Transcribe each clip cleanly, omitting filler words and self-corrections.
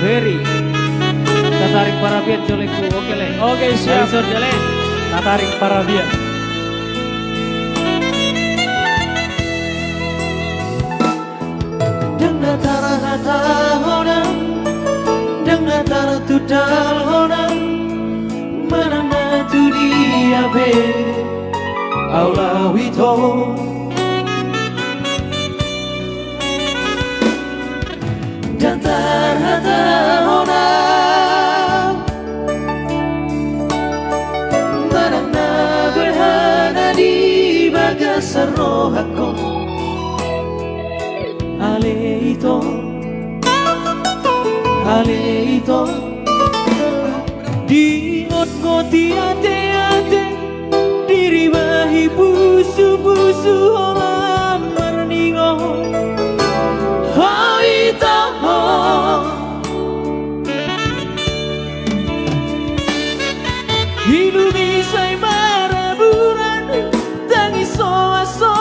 Ferry tataring parabian joleku oke le. Oke siap. Sor jale Tataring parabian. Dengan tara hata hona, dengan tara tudal hona, menana tu dia be, aula wito. Dan tara hata hona, menana berhana di bagasar rohako. Ale ito diot-ngoti ate-ate dirimahi busu-busu olam merningo ito ilumisay maraburan tangi soa-so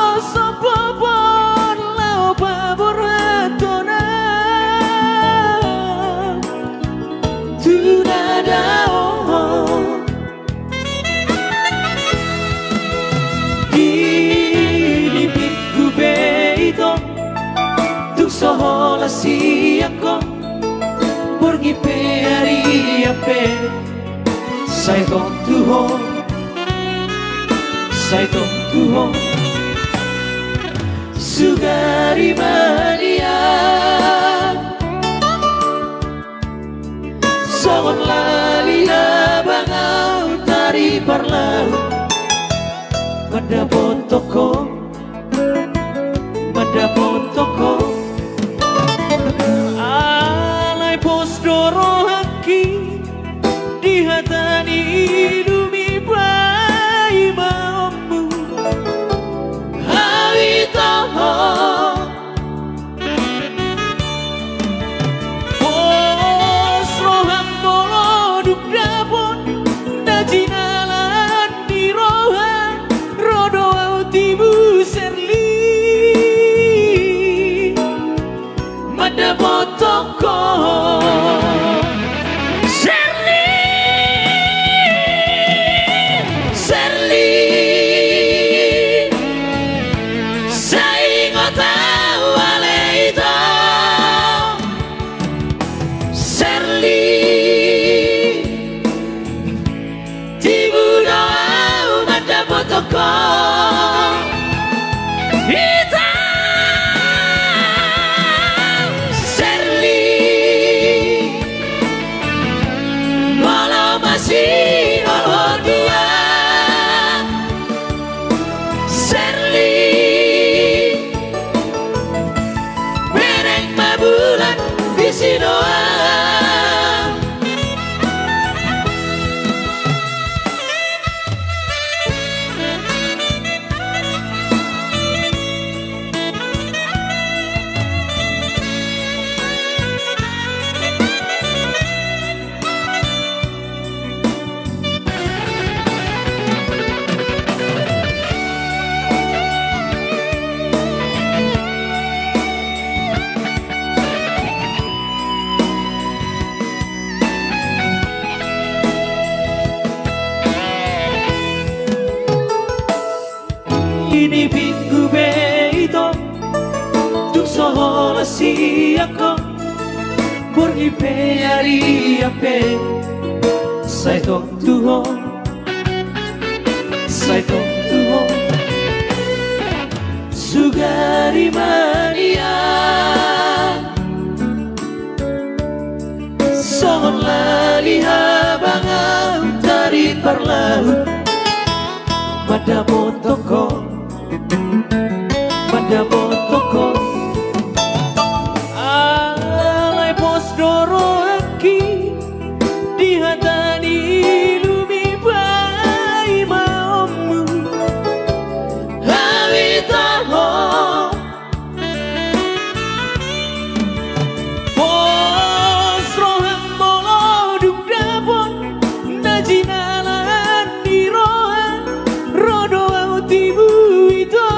popon lao paboratona tunadao dinipitku beito tuksohola siyako porgipe ariape saitong tuho sugari mania songon lalia bangau tari parlau madapot toko alai posdoro haki dihatani ilumi bai maommu hawitaho pos roham boloduk dapon najinalan di rohan rodo autibu serli madapot toko ini pintu beito tuk sohola siako borgi peari ape saitong tuho sugari mania songon laliha bangau tari parlau madapot toko alai posdoro haki dihatani ilumi bai maommu hawitaho pos roham boloduk dapon najinalan di rohan rodo autibu ito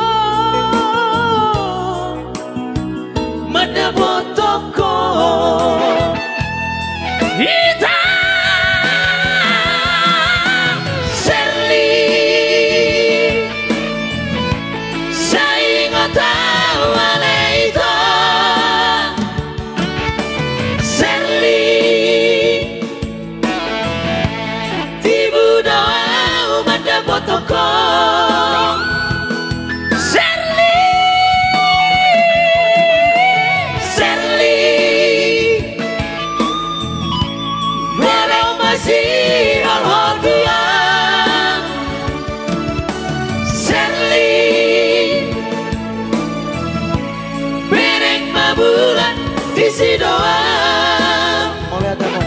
Visi doang. Oleh Adamo.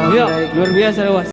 Iya, luar biasa, Was.